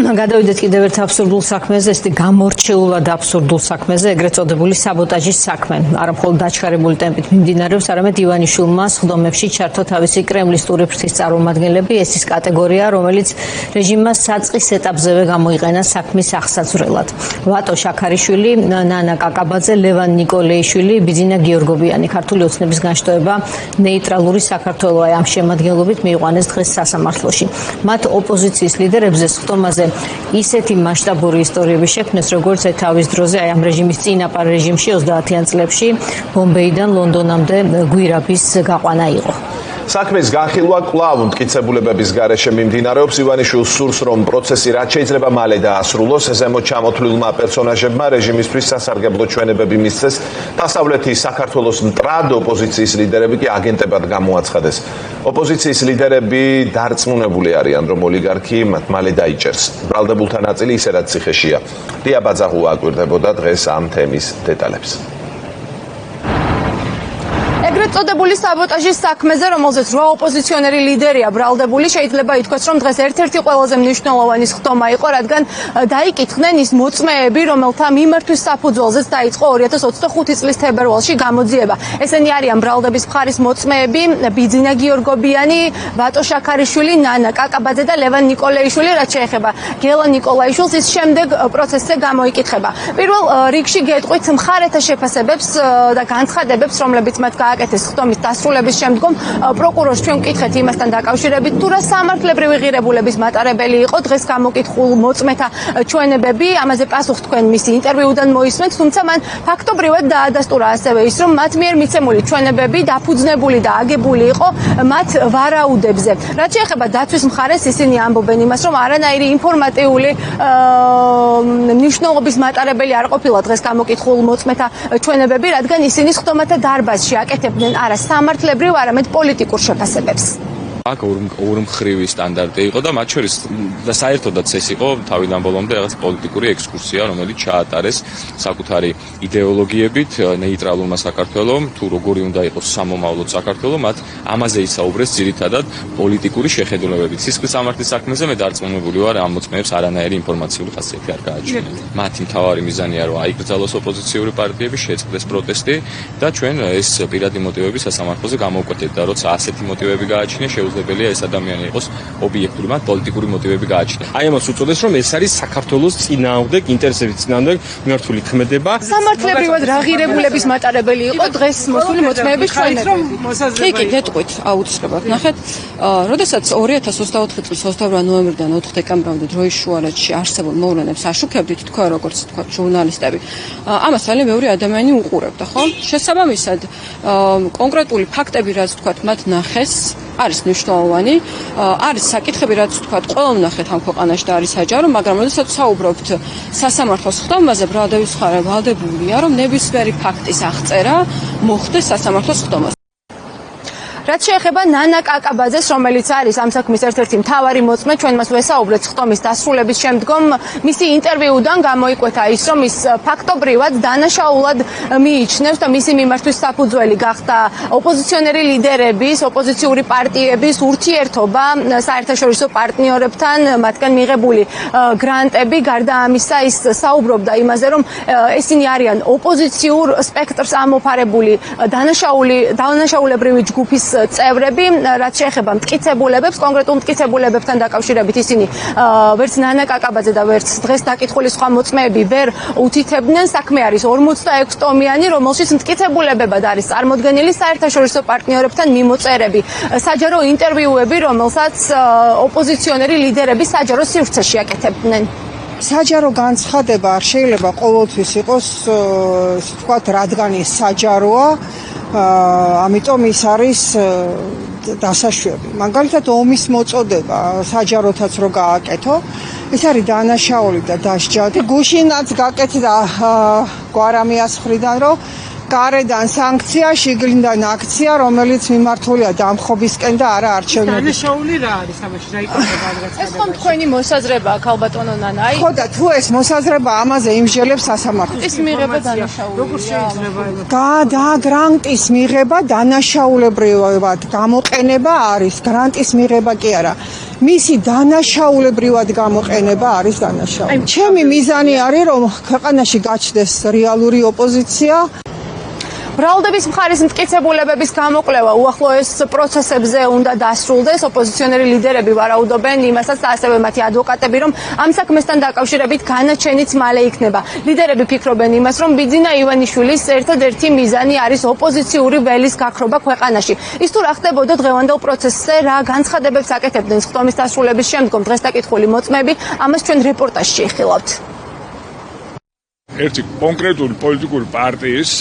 გადავიდეთ კიდევ ერთ აბსურდულ საქმეზე, ესეთი გამორჩეულად აბსურდულ საქმეზე, ეგრეთ წოდებული საბოტაჟის საქმე. არა მხოლოდ დაჩქარებული ტემპით მიმდინარეობს, არამედ ივანიშვილმა სხდომებში ჩართო თავისი კრემლისტური ფრთის წარმომადგენლები. ეს ის კატეგორია, რომელიც რეჟიმმა საწყის ეტაპზევე გამოიყენა საქმის აღსაძვრელად. ვატო შაქარიშვილი, ნანა კაკაბაძე, ლევან ნიკოლეიშვილი, ბიძინა გიორგობიანი, ქართული ოცნების განშტოება ნეიტრალური საქართველოა ამ შემადგენლობით მიიყვანეს დღეს სასამართლოში. მათ ოპოზიციის ლიდერებზე სხდომაზე ისეთი მასშტაბური ისტორიები შექმნეს, როგორც თავის დროზე აი ამ რეჟიმის წინაპარ რეჟიმში 30-იან წლებში ბომბეიდან ლონდონამდე გვირაბის გაყვანა იყო. საქმის განხილვა კვლავ მტკიცებულებების გარეშე მიმდინარეობს. ივანიშვილს სურს, რომ პროცესი რაც შეიძლება მალე დაასრულოს. ზემოთ ჩამოთვლილმა პერსონაჟებმა რეჟიმისთვის სასარგებლო ჩვენებები მისცეს. დასავლეთის საქართველოს მტრად ოპოზიციის ლიდერები კი აგენტებად გამოაცხადეს. ოპოზიციის ლიდერები დარწმუნებული არიან, რომ ოლიგარქი მათ მალე დაიჭერს. ბრალდებულთა ნაწილი ისედაც ციხეშია. დია ბაძაღუა აკვირდებოდა დღეს ამ თემის დეტალებს. ეგრეთ წოდებული საბოტაჟის საქმეზე, რომელზეც 8 ოპოზიციონერი ლიდერია ბრალდებული, შეიძლება ითქვას, რომ დღეს ერთ-ერთი ყველაზე მნიშვნელოვანი სხდომა იყო, რადგან დაიკითხნენ ის მოწმეები, რომელთა მიმართვის საფუძველზეც დაიწყო 2025 წლის თებერვალში გამოძიება. ესენი არიან ბრალდების მხარის მოწმეები ბიძინა გიორგობიანი, ვატო შაქარიშვილი, ნანა კაკაბაძე და ლევან ნიკოლეიშვილი, რაც შეეხება გელა ნიკოლაიშვილს, ის შემდეგ პროცესზე გამოიკითხება. პირველ რიგში გეტყვით მხარეთა შეფასებებს და განცხადებებს, რომლებიც მათ გააკეთეს სხდომის დასრულების შემდგომ. პროკურორს ჩვენ ვკითხეთ იმასთან დაკავშირებით, თუ რა სამართლებრივი ღირებულების მატარებელი იყო დღეს გამოკითხულ მოწმეთა ჩვენებები. ამაზე პასუხს თქვენ მისი ინტერვიუდან მოისმენთ, თუმცა მან ფაქტობრივად დაადასტურა ასევე ის, რომ მათ მიერ მიცემული ჩვენებები დაფუძნებული და აგებული იყო მათ ვარაუდებზე. რაც შეეხება დაცვის მხარეს, ისინი ამბობენ იმას, რომ არანაირი ინფორმატიული მნიშვნელობის მატარებელი არ ყოფილა დღეს გამოკითხულ მოწმეთა ჩვენებები, რადგან ისინი სხდომათა დარბაზში აკეთებდნენ არა სამართლებრივ, არამედ პოლიტიკურ შეფასებებს. აქ ორმხრივი სტანდარტი იყო და მათ შორის და საერთოდაც ეს იყო თავიდან ბოლომდე რაღაც პოლიტიკური ექსკურსია, რომელიც ჩაატარეს საკუთარი იდეოლოგიებით ნეიტრალურმა საქართველომ, თუ როგორი უნდა იყოს სამომავლოდ საქართველო, მათ ამაზე ისაუბრეს ძირითადად პოლიტიკური შეხედულებებით. სისხლის სამართლის საქმეზე მე დარწმუნებული ვარ, ამ მოწმეებს არანაირი ინფორმაციული ხასიათი არ გააჩნიათ. მათი მთავარი მიზანია, რომ აიკრძალოს ოპოზიციური პარტიები, შეწყდეს პროტესტი და ჩვენ ეს პირადი მოტივები სასამართლოზე გამოვკვეთეთ და როცა ასეთი მოტივები გააჩნია, შეუძლებელია ეს ადამიანი იყოს ობიექტური, მათ პოლიტიკური მოტივები გააჩნია. აი ამას უწოდეს, რომ ეს არის საქართველოს წინააღმდეგ ინტერესების წინააღმდეგ მიმართული ქმედება. სამართლებრივად რა ღირებულების მატარებელი იყო დღეს მოსული მოწმეების ჩვენებები. კი, გეტყვით, აუცილებლად. ნახეთ, როდესაც 2024 წლის 28 ნოემბრიდან 4 დეკემბრამდე დროის შუალედში არსებულ მოვლენებს აშუქებდით, თქვა როგორც თქვა ჟურნალისტები. ამას ძალიან ბევრი ადამიანი უყურებდა, ხო? შესაბამისად, კონკრეტული ფაქტები, რაც თქვა, მათ ნახეს, არის მნიშვნელოვანი, არის საკითხები, რაც თქვა, ყველამ ნახეთ ამ ქვეყანაში და არის საჯარო, მაგრამ როდესაც საუბრობთ სასამართლოს სხდომაზე, ბრალდების მხარე ვალდებულია, რომ ნებისმიერი ფაქტის აღწერა მოხდეს სასამართლოს სხდომაზე. რაც შეეხება ნანა კაკაბაძეს, რომელიც არის ამ საქმის ერთ-ერთი მთავარი მოწმე, ჩვენ მას ვესაუბრეთ სხდომის დასრულების შემდგომ, მისი ინტერვიუდან გამოიკვეთა ის, რომ ის ფაქტობრივად დანაშაულად მიიჩნევს და მისი მიმართვის საფუძველი გახდა ოპოზიციონერი ლიდერების, ოპოზიციური პარტიების ურთიერთობა საერთაშორისო პარტნიორებთან, მათგან მიღებული გრანტები. გარდა ამისა, ის საუბრობდა იმაზე, რომ ესენი არიან ოპოზიციურ სპექტრს ამოფარებული დანაშაულებრივი ჯგუფის წევრები, რაც შეეხება მტკიცებულებებს, კონკრეტულ მტკიცებულებებთან დაკავშირებით ისინი ვერც ნანა კაკაბაძე და ვერც დღეს დაკითხული სხვა მოწმეები ვერ უთითებდნენ. საქმე არის 46 ტომიანი, რომელშიც მტკიცებულებებად არის წარმოდგენილი საერთაშორისო პარტნიორებთან მიმოწერები, საჯარო ინტერვიუები, რომელსაც ოპოზიციონერი ლიდერები საჯარო სივრცეში აკეთებდნენ. საჯარო განცხადება არ შეიძლება ყოველთვის იყოს, თქვათ, რადგან ის საჯაროა, ამიტომ ის არის დასაშვები. მაგალითად, ომის მოწოდება საჯაროთაც რო გააკეთო, ეს არის დანაშაული და დასჯადი. გუშინაც გაკეთდა გვარამიას მხრიდან, რომ გარედან სანქცია, შიგნიდან აქცია, რომელიც მიმართულია დამხობისკენ და არა არჩევნების. დანაშაული რა არის ამაში, რა იკითხება რაღაცა. ეს ხომ თქვენი მოსაზრება აქ ალბათონო ნანა? აი, ხო და თუ ეს მოსაზრება ამაზე იმსჯელებს სასამართლოს. ის მიღება დანაშაულია. როგორ შეიძლება? და გრანტის მიღება დანაშაულებრივად გამოყენება არის, გრანტის მიღება კი არა. მისი დანაშაულებრივად გამოყენება არის დანაშაული. ჩემი მიზანი არის რომ ქვეყანაში გაჩნდეს რეალური ოპოზიცია. ბრალდების მხარის მტკიცებულებების გამოკვლევა უახლოეს პროცესებზე უნდა დასრულდეს. ოპოზიციონერი ლიდერები ვარაუდობენ იმასაც, ასევე მათი ადვოკატები, რომ ამ საქმესთან დაკავშირებით განაჩენიც მალე იქნება. ლიდერები ფიქრობენ იმას, რომ ბიძინა ივანიშვილის ერთადერთი მიზანი არის ოპოზიციური ველის გაქრობა ქვეყანაში. ის თუ რა ხდებოდა დღევანდელ პროცესზე, რა განცხადებებს აკეთებდნენ სხდომის დასრულების შემდგომ დღეს დაკითხული მოწმეები, ამას ჩვენ რეპორტაჟში შევხილავთ. ერთი კონკრეტული პოლიტიკური პარტიის,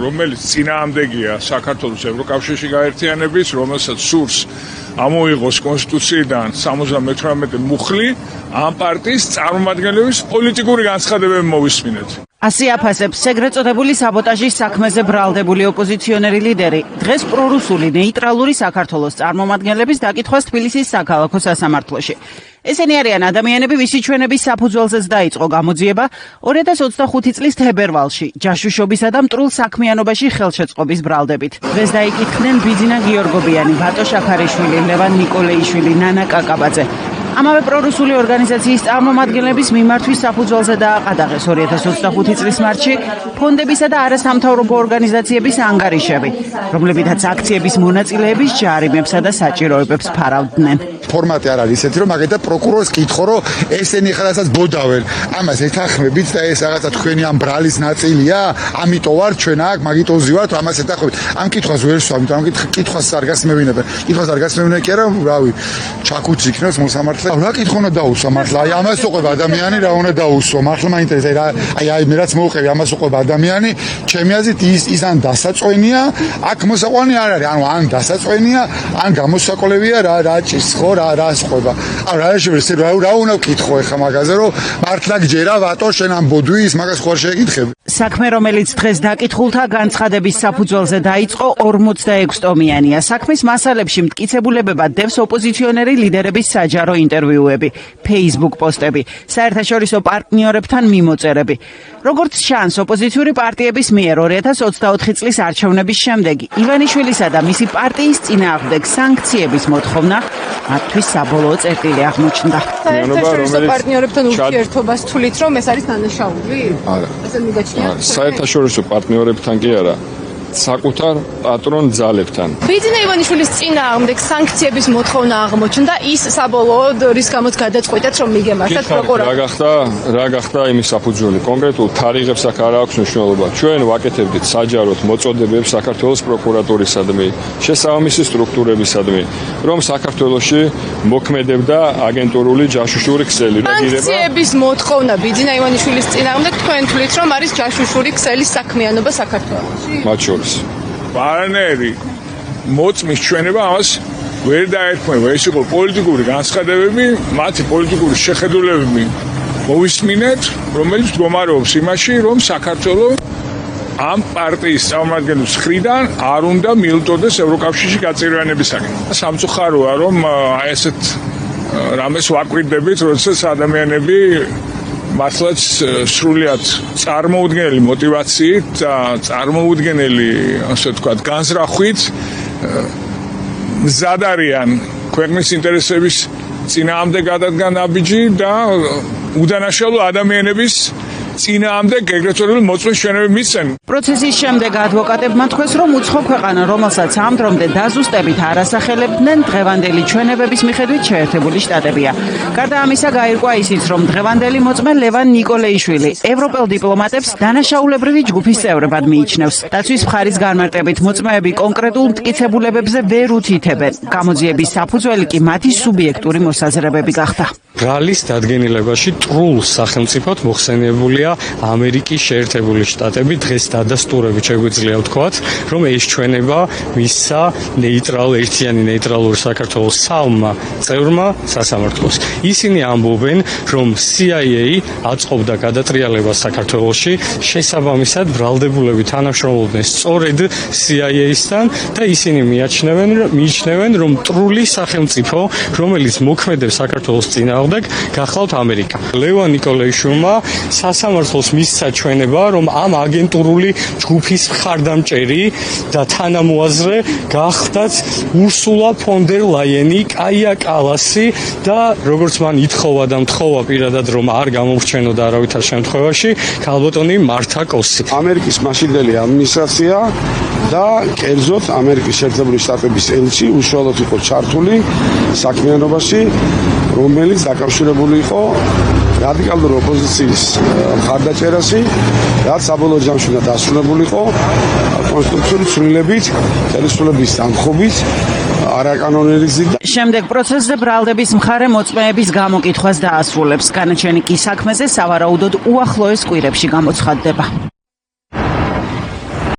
რომელიც წინააღმდეგია საქართველოს ევროკავშირში გაერთიანების, რომელსაც სურს ამოიღოს კონსტიტუციიდან 78 მუხლი, ამ პარტიის წარმომადგენლების პოლიტიკური განცხადებები მოვისმინეთ. ასე აფასებს ეგრეთ წოდებული საბოტაჟის საქმეზე ბრალდებული ოპოზიციონერი ლიდერი. დღეს პრორუსული ნეიტრალური საქართველოს წარმომადგენლების დაკითხვას თბილისის საქალაქო სასამართლოში. ესენი არიან ადამიანები, ვისი ჩვენების საფუძველზეც დაიწყო გამოძიება 2025 წლის თებერვალში, ჯაშუშობისა და მტრულ საქმიანობაში ხელშეწყობის ბრალდებით. დღეს დაიკითხნენ ბიძინა გიორგობიანი, ბატო შაქარიშვილი, ლევან ნიკოლეიშვილი, ნანა კაკაბაძე. ამავე პრორუსული ორგანიზაციის წარმომადგენლების მიმართვის საფუძველზე დააყადაღეს 2025 წლის მარტში ფონდებისა და არასამთავრობო ორგანიზაციების ანგარიშები, რომლებითაც აქციების მონაწილეების ჯარიმებსა და საჭიროებებს ფარავდნენ. ფორმატი არ არის ესეთი, რომ მაგალითად პროკურორს კითხო, რომ ესენი ხალხსაც ბოდავენ. ამას ეთანხმებით და ეს რაღაცა თქვენი ამ ბრალის ნაწილია, ამიტომ ვარ ჩვენ აქ, მაგიტოზი ვართ, ამას ეთანხმებით. ამ კითხვას ვერ ვსვამ, ამიტომ კითხვას არ გასმევინებენ. კითხვას არ გასმევინებენ კი არა, რავი, ჩაკუჩი იქნებს მოსამართლე. რა კითხვა უნდა დაუსვა მართლა? აი ამას უყვება ადამიანი, რა უნდა დაუსვა? მართლა მაინტერესებს, აი მე რაც მოვუყევი, ამას უყვება ადამიანი, ჩემი აზრით ის ან დასაწვენია, აქ მოსაყვანი არ არის, ანუ ან დასაწვენია, ან გამოსაკოლევია რა ჭის ხო, რა სხובה. რა შეიძლება რა უნდა ვკითხო ახლა მაგაზე, რომ მართლა გჯერა ვატო შენ ამ ბოდვის, მაგას ხوار შეგითხები. საქმე, რომელიც დღეს დაკითხულთა განცხადების საფუძველზე დაიწყო 46 ტომიანია. საქმის მასალებში მტკიცებულებებად დევს ოპოზიციონერი ლიდერების საჯარო ინტერვიუები, Facebook პოსტები, საერთაშორისო პარტნიორებთან მიმოწერები. როგორც ჩანს, ოპოზიციური პარტიების მიერ 2024 წლის არჩევნების შემდეგ ივანიშვილისა და მისი პარტიის წინააღმდეგ სანქციების მოთხოვნა მათთვის საბოლოო წერტილი აღმოჩნდა. საერთაშორისო პარტნიორებთან ურთიერთობას თulit, რომ ეს არის დანაშაული? არა. ესე მიგაჩნია? საერთაშორისო პარტნიორებთან კი არა. საკუთარ პატრონ ძალებთან. ბიძინა ივანიშვილის წინააღმდეგ სანქციების მოთხოვნა აღმოჩნდა, ის საბოლოოდ რის გამოც გადაწყვეტეთ, რომ მიგემართათ პროკურატურა. რა გახდა იმის საფუძველი? კონკრეტულ თარიღებს აქ არ აქვს მნიშვნელობა. ჩვენ ვაკეთებდით საჯაროდ მოწოდებებს საქართველოს პროკურატურისადმი, შესაბამისი სტრუქტურებისადმი, რომ საქართველოში მოქმედებდა აგენტურული ჯაშუშური ქსელი. სანქციების მოთხოვნა ბიძინა ივანიშვილის წინააღმდეგ თქვენ თვლით, რომ არის ჯაშუშური ქსელის საქმიანობა საქართველოში? მათ შორის პარანერი მოწმის ჩვენება ამას ვერ დაერქმევა. ეს იყო პოლიტიკური განცხადებები, მათი პოლიტიკური შეხედულებები მოვისმინეთ, რომელიც მდგომარეობს იმაში, რომ საქართველოს ამ პარტიის წარმომადგენლების მხრიდან არ უნდა მიელტოდეს ევროკავშირში გაწევრიანებისაკენ. სამწუხაროა, რომ აი ესეთ რამეს ვაკვირდებით, როდესაც ადამიანები მართლაც სრულიად წარმოუდგენელი мотивაციით და წარმოუდგენელი, ასე ვთქვათ, განზრახვით მზად არიან ქვეყნის ინტერესების წინააღმდეგ გადადგან აბიჯი და უდანაშაულო ადამიანების წინააღმდეგ ეგრეთ წოდებული მოწმის ჩვენები მისცენ. პროცესის შემდეგ ადვოკატებმა თქვეს, რომ უცხო ქვეყანა, რომელსაც ამ დრომდე დაზუსტებით არ ასახელებდნენ, დღევანდელი ჩვენებების მიხედვით შეერთებული შტატებია. გარდა ამისა, გაირკვა ისიც, რომ დღევანდელი მოწმე ლევან ნიკოლეიშვილი ევროპელ დიპლომატებს დანაშაულებრივი ჯგუფის წევრებად მიიჩნევს. დაცვის მხარის განმარტებით, მოწმეები კონკრეტულ მტკიცებულებებზე ვერ უთითებენ. გამოძიების საფუძველი კი მათი სუბიექტური მოსაზრებები გახდა. ბრალის დადგენილებაში ტრულ სახელმწიფოდ მოხსენებულია ამერიკის შეერთებული შტატები. დღეს დადასტურებით შეგვიძლია ვთქვათ, რომ ეს ჩვენება მისცა ერთიანი ნეიტრალური საქართველოს საომმა წევრმა სასამართლოს. ისინი ამბობენ, რომ CIA აწყობდა გადატრიალებას საქართველოში, შესაბამისად ბრალდებულები თანამშრომლობდნენ სწორედ CIA-სთან და ისინი მიიჩნევენ, რომ ტრული სახელმწიფო, რომელიც მოქმედებს საქართველოს წინააღმდეგ, გახლავთ ამერიკა. ლევან ნიკოლეიშვილმა სასამართლოს მისცა ჩვენება, რომ ამ აგენტურული ჯგუფის მხარდამჭერი და თანამოაზრე გახდათ ურსულა ფონ დერ ლაიენი, კაია კალასი და როგორც მან ითხოვა და მთხოვა პირადად რომ არ გამორჩენოდა არავითარ შემთხვევაში, ქალბატონი მართა კოსი. ამერიკის მაშინდელი ადმინისტრაცია და კერძოდ ამერიკის შეერთებული შტატების ელჩი უშუალოდ იყო ჩართული საქმიანობაში, რომელიც დაკავშირებული იყო რადიკალური ოპოზიციის მხარდაჭერასი, რაც საბოლოო ჯამში უნდა დასრულებულიყო კონსტიტუციური ცვლილებით, ხელისუფლების დამხობით, არაკანონური გზით. შემდეგ პროცესზე ბრალდების მხარე მოწმეების გამოკითხვას დაასრულებს. განაჩენი კი საქმეზე სავარაუდოდ უახლოეს კვირებში გამოცხადდება.